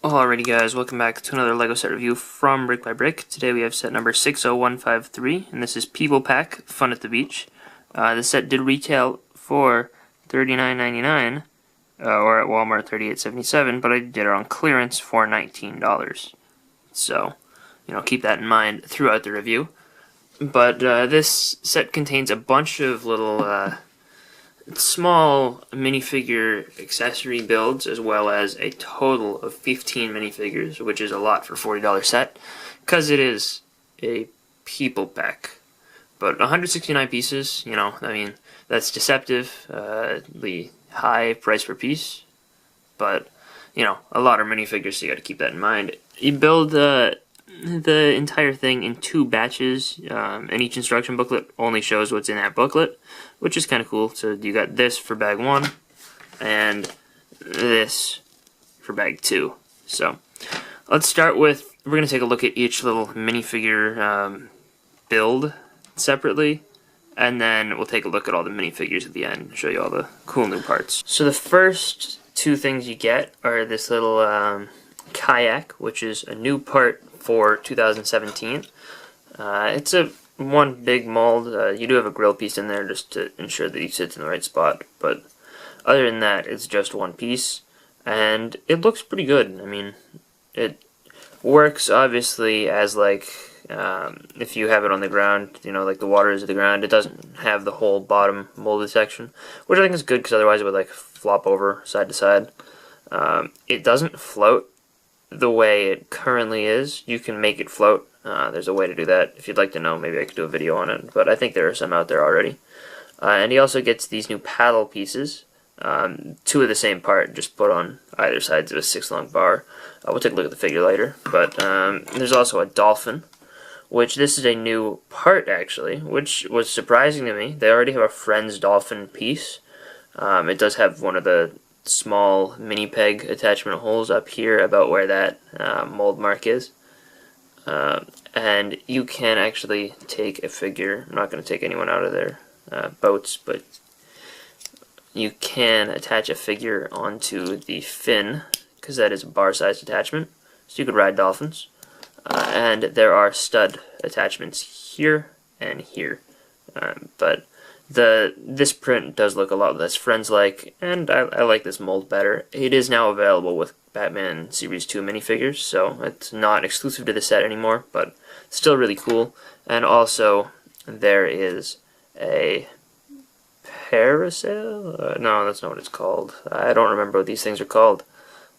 Alrighty guys, welcome back to another LEGO set review from BrickByBrick. Today we have set number 60153, and this is People Pack, Fun at the Beach. The set did retail for $39.99, or at Walmart $38.77, but I did it on clearance for $19. So, keep that in mind throughout the review. But this set contains a bunch of little small minifigure accessory builds, as well as a total of 15 minifigures, which is a lot for a $40 set, because it is a people pack. But 169 pieces, that's deceptively high price per piece, but, a lot of minifigures, so you gotta keep that in mind. You build the entire thing in 2 batches, and each instruction booklet only shows what's in that booklet, which is kind of cool. So you got this for bag 1 and this for bag 2. So let's start with, we're going to take a look at each little minifigure build separately, and then we'll take a look at all the minifigures at the end and show you all the cool new parts. So the first 2 things you get are this little Kayak, which is a new part for 2017. It's one big mold. You do have a grill piece in there just to ensure that he sits in the right spot, but other than that, it's just one piece, and it looks pretty good. I mean, it works obviously as like if you have it on the ground, like the water is at the ground. It doesn't have the whole bottom molded section, which I think is good because otherwise it would like flop over side to side. It doesn't float the way it currently is. You can make it float. There's a way to do that. If you'd like to know, maybe I could do a video on it, but I think there are some out there already. And he also gets these new paddle pieces, 2 of the same part, just put on either sides of a 6-long bar. We'll take a look at the figure later. But there's also a Dolphin, which this is a new part actually, which was surprising to me. They already have a Friends Dolphin piece. It does have one of the small mini peg attachment holes up here about where that mold mark is, and you can actually take a figure. I'm not going to take anyone out of their boats, but you can attach a figure onto the fin, because that is a bar sized attachment, so you could ride dolphins. And there are stud attachments here and here, but this print does look a lot less Friends-like, and I like this mold better. It is now available with Batman Series 2 minifigures, so it's not exclusive to the set anymore, but still really cool. And also, there is a parasail? No, that's not what it's called. I don't remember what these things are called.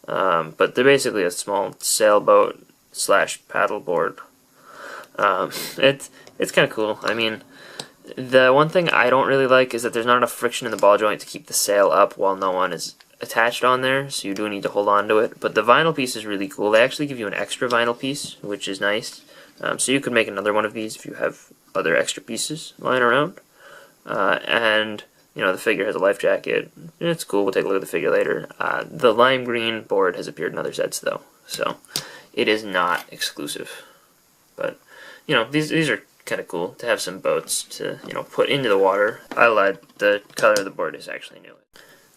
But they're basically a small sailboat / paddleboard. It's kind of cool. I mean, the one thing I don't really like is that there's not enough friction in the ball joint to keep the sail up while no one is attached on there, so you do need to hold on to it. But the vinyl piece is really cool. They actually give you an extra vinyl piece, which is nice. So you could make another one of these if you have other extra pieces lying around. And, the figure has a life jacket. It's cool. We'll take a look at the figure later. The lime green board has appeared in other sets, though, so it is not exclusive. But, these are kind of cool to have some boats to, put into the water. I lied, the color of the board is actually new.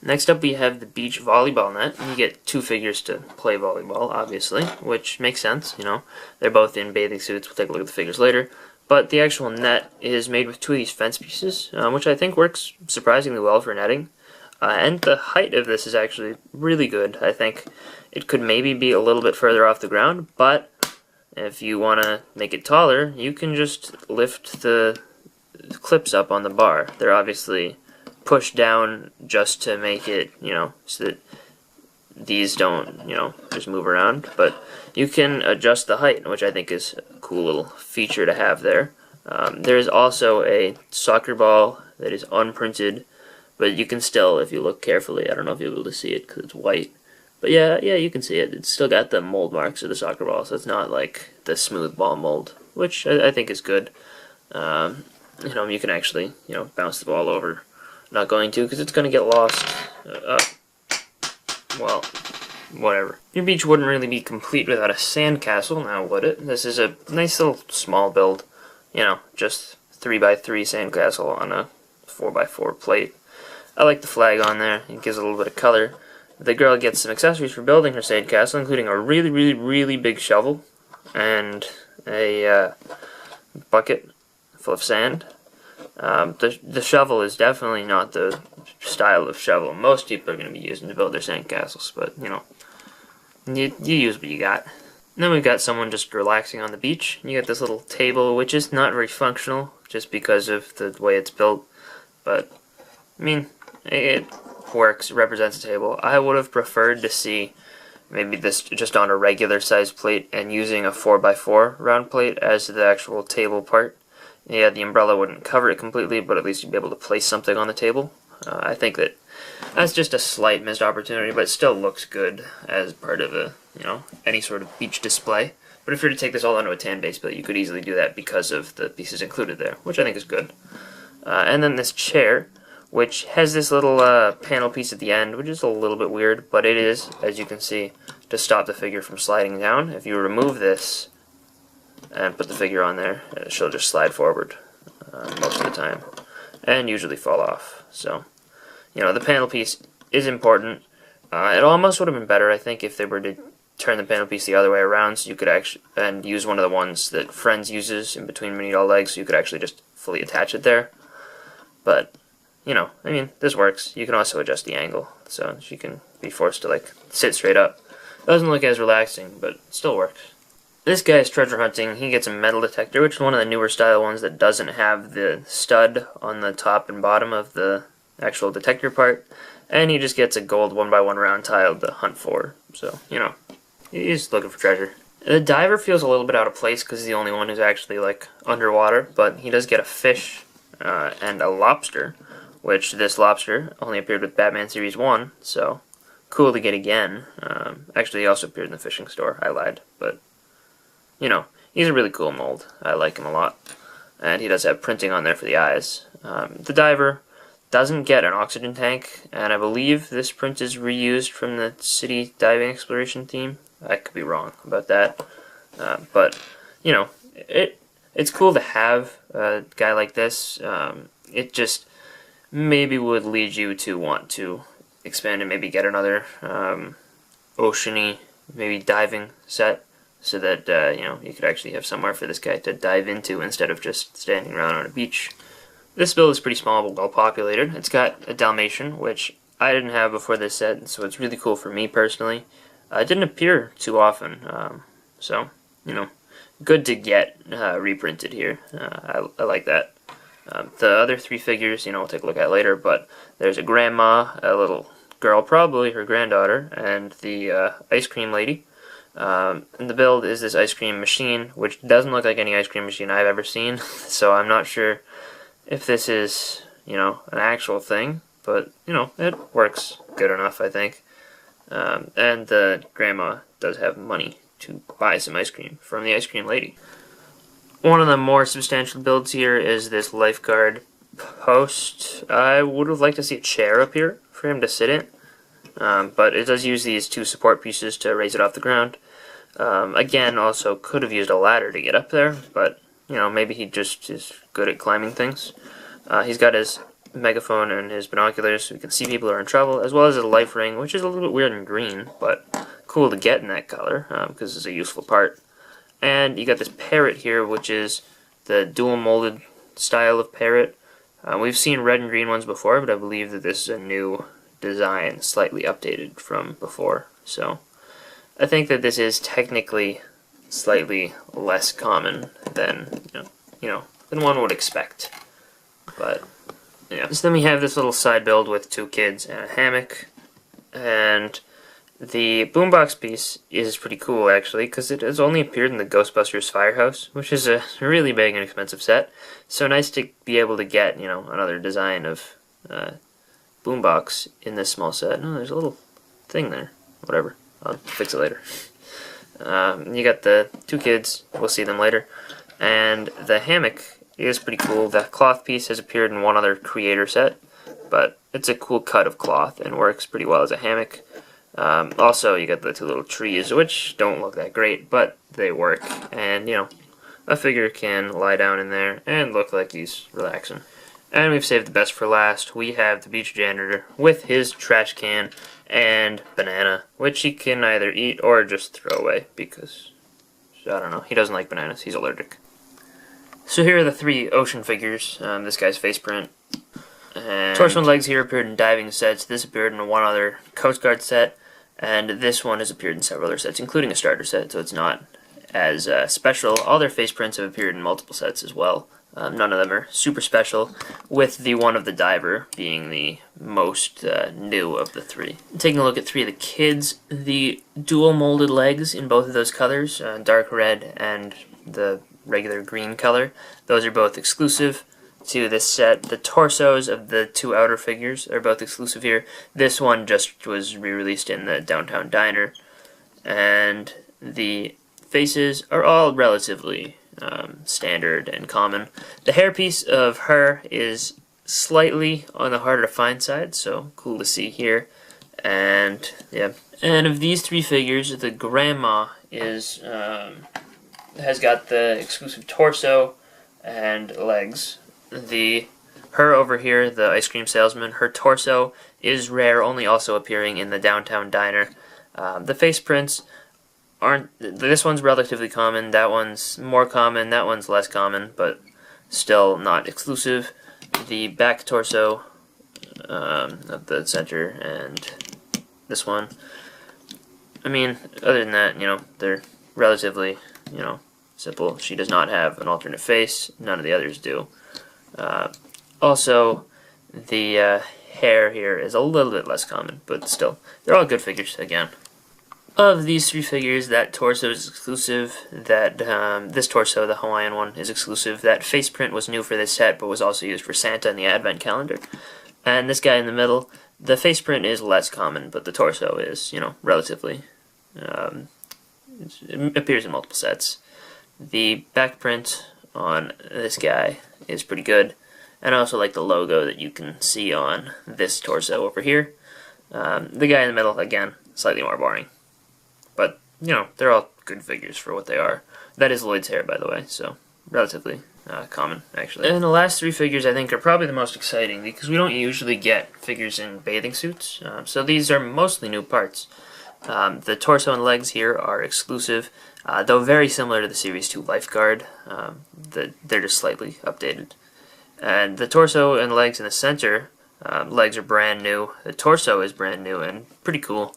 Next up we have the beach volleyball net. You get 2 figures to play volleyball, obviously, which makes sense, They're both in bathing suits. We'll take a look at the figures later. But the actual net is made with 2 of these fence pieces, which I think works surprisingly well for netting. And the height of this is actually really good. I think it could maybe be a little bit further off the ground, but if you want to make it taller, you can just lift the clips up on the bar. They're obviously pushed down just to make it, so that these don't, just move around. But you can adjust the height, which I think is a cool little feature to have there. There is also a soccer ball that is unprinted, but you can still, if you look carefully, I don't know if you'll be able to see it because it's white. But yeah, you can see it. It's still got the mold marks of the soccer ball, so it's not like the smooth ball mold, which I think is good. You can actually, bounce the ball over. Not going to, because it's going to get lost. Well, whatever. Your beach wouldn't really be complete without a sandcastle, now would it? This is a nice little small build. Just 3x3 sandcastle on a 4x4 plate. I like the flag on there. It gives a little bit of color. the girl gets some accessories for building her sandcastle, including a really big shovel and a bucket full of sand. The shovel is definitely not the style of shovel most people are going to be using to build their sandcastles, but you know, you use what you got. And then we've got someone just relaxing on the beach. You got this little table, which is not very functional, just because of the way it's built, but I mean, it works, it represents a table. I would have preferred to see maybe this just on a regular size plate and using a 4x4 round plate as the actual table part. Yeah, the umbrella wouldn't cover it completely, but at least you'd be able to place something on the table. I think that's just a slight missed opportunity, but it still looks good as part of a, you know, any sort of beach display. But if you were to take this all onto a tan base plate, you could easily do that because of the pieces included there, which I think is good. And then this chair, which has this little panel piece at the end, which is a little bit weird, but it is, as you can see, to stop the figure from sliding down. If you remove this and put the figure on there, she'll just slide forward most of the time, and usually fall off. So, you know, the panel piece is important. It almost would have been better, I think, if they were to turn the panel piece the other way around, so you could actually and use one of the ones that Friends uses in between mini doll legs, so you could actually just fully attach it there. But you know, I mean, this works. You can also adjust the angle, so she can be forced to like sit straight up. Doesn't look as relaxing, but it still works. This guy is treasure hunting. He gets a metal detector, which is one of the newer style ones that doesn't have the stud on the top and bottom of the actual detector part, and he just gets a gold 1x1 round tile to hunt for. So, you know, he's looking for treasure. The diver feels a little bit out of place because he's the only one who's actually like underwater, but he does get a fish and a lobster, which this lobster only appeared with Batman Series 1, so cool to get again. Actually, he also appeared in the fishing store. I lied, but you know, he's a really cool mold. I like him a lot, and he does have printing on there for the eyes. The diver doesn't get an oxygen tank, and I believe this print is reused from the city diving exploration theme. I could be wrong about that, but you know, it's cool to have a guy like this. It just maybe would lead you to want to expand and maybe get another oceany, maybe diving set, so that you know, you could actually have somewhere for this guy to dive into instead of just standing around on a beach. This build is pretty small but well populated. It's got a Dalmatian, which I didn't have before this set, so it's really cool for me personally. It didn't appear too often, so you know, good to get reprinted here. I like that. The other three figures, you know, we'll take a look at later, but there's a grandma, a little girl, probably her granddaughter, and the ice cream lady. And the build is this ice cream machine, which doesn't look like any ice cream machine I've ever seen, so I'm not sure if this is, you know, an actual thing, but, you know, it works good enough, I think. And the grandma does have money to buy some ice cream from the ice cream lady. One of the more substantial builds here is this Lifeguard Post. I would have liked to see a chair up here for him to sit in, but it does use these two support pieces to raise it off the ground. Again, also could have used a ladder to get up there, but you know, maybe he just is good at climbing things. He's got his megaphone and his binoculars so he can see people who are in trouble, as well as a life ring, which is a little bit weird in green, but cool to get in that color because it's a useful part. And you got this Parrot here, which is the dual molded style of Parrot. We've seen red and green ones before, but I believe that this is a new design, slightly updated from before. So I think that this is technically slightly less common than than one would expect. But yeah. So then we have this little side build with two kids and a hammock, and the Boombox piece is pretty cool actually, because it has only appeared in the Ghostbusters Firehouse, which is a really big and expensive set. So nice to be able to get, you know, another design of Boombox in this small set. Oh, there's a little thing there. Whatever. I'll fix it later. You got the two kids. We'll see them later. And the hammock is pretty cool. The cloth piece has appeared in one other creator set, but it's a cool cut of cloth and works pretty well as a hammock. Also, you got the two little trees, which don't look that great, but they work. And, you know, a figure can lie down in there and look like he's relaxing. And we've saved the best for last. We have the beach janitor with his trash can and banana, which he can either eat or just throw away because, I don't know, he doesn't like bananas, he's allergic. So here are the 3 ocean figures. This guy's face print. And torso and legs here appeared in diving sets. This appeared in one other Coast Guard set, and this one has appeared in several other sets, including a starter set, so it's not as special. All their face prints have appeared in multiple sets as well. None of them are super special, with the one of the diver being the most new of the 3. Taking a look at 3 of the kids, the dual molded legs in both of those colors, dark red and the regular green color, those are both exclusive to this set. The torsos of the 2 outer figures are both exclusive here. This one just was re-released in the Downtown Diner, and the faces are all relatively standard and common. The hairpiece of her is slightly on the harder to find side, so cool to see here. And yeah, and of these 3 figures, the grandma is has got the exclusive torso and legs. Her over here, the ice cream salesman, her torso is rare, only also appearing in the Downtown Diner. The face prints aren't. This one's relatively common, that one's more common, that one's less common, but still not exclusive. The back torso of the center and this one, I mean, other than that, you know, they're relatively, you know, simple. She does not have an alternate face, none of the others do. Also, the hair here is a little bit less common, but still, they're all good figures, again. Of these 3 figures, that torso is exclusive, that this torso, the Hawaiian one, is exclusive, that face print was new for this set, but was also used for Santa and the Advent Calendar. And this guy in the middle, the face print is less common, but the torso is, you know, relatively, it appears in multiple sets. The back print on this guy is pretty good, and I also like the logo that you can see on this torso over here. The guy in the middle, again, slightly more boring. But, you know, they're all good figures for what they are. That is Lloyd's hair, by the way, so relatively common, actually. And the last 3 figures, I think, are probably the most exciting, because we don't usually get figures in bathing suits, so these are mostly new parts. The torso and legs here are exclusive, though very similar to the Series 2 Lifeguard. They're just slightly updated. And the torso and legs in the center, legs are brand new. The torso is brand new and pretty cool.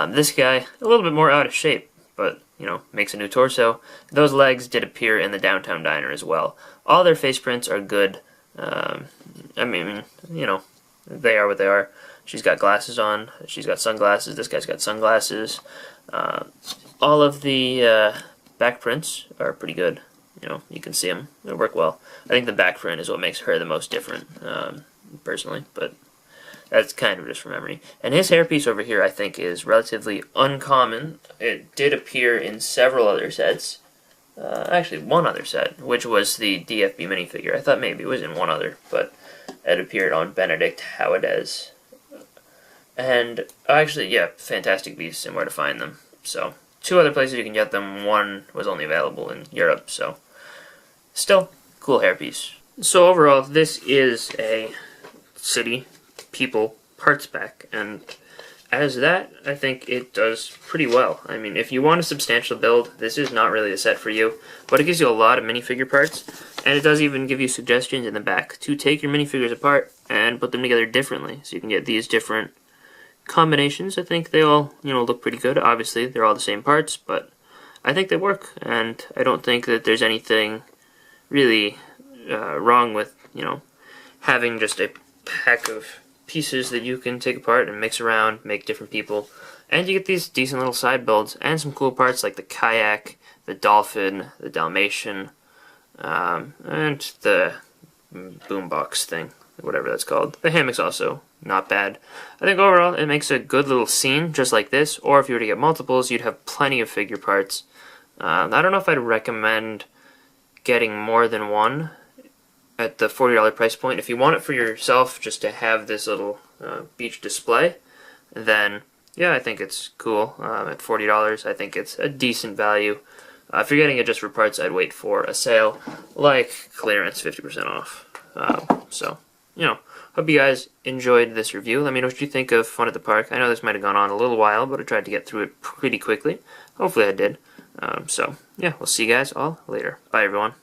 This guy, a little bit more out of shape, but, you know, makes a new torso. Those legs did appear in the Downtown Diner as well. All their face prints are good. I mean, you know, they are what they are. She's got glasses on. She's got sunglasses. This guy's got sunglasses. All of the back prints are pretty good. You know, you can see them. They work well. I think the back print is what makes her the most different, personally, but that's kind of just from memory. And his hairpiece over here, I think, is relatively uncommon. It did appear in several other sets. Actually, one other set, which was the DFB minifigure. I thought maybe it was in one other, but it appeared on Benedict Howades. And actually, yeah, Fantastic Beasts and where to find them. So, 2 other places you can get them. One was only available in Europe, so still, cool hairpiece. So overall, this is a city people parts pack, and as that, I think it does pretty well. I mean, if you want a substantial build, this is not really a set for you, but it gives you a lot of minifigure parts, and it does even give you suggestions in the back to take your minifigures apart and put them together differently, so you can get these different combinations. I think they all, you know, look pretty good. Obviously, they're all the same parts, but I think they work, and I don't think that there's anything really wrong with, you know, having just a pack of pieces that you can take apart and mix around, make different people, and you get these decent little side builds and some cool parts like the Kayak, the Dolphin, the Dalmatian, and the Boombox thing, whatever that's called. The hammock's also not bad. I think overall it makes a good little scene just like this, or if you were to get multiples, you'd have plenty of figure parts. I don't know if I'd recommend getting more than one at the $40 price point. If you want it for yourself just to have this little beach display, then yeah, I think it's cool. At $40, I think it's a decent value. If you're getting it just for parts, I'd wait for a sale, like clearance 50% off. So hope you guys enjoyed this review. Let me know what you think of Fun at the Park. I know this might have gone on a little while, but I tried to get through it pretty quickly. Hopefully I did. So, yeah, we'll see you guys all later. Bye, everyone.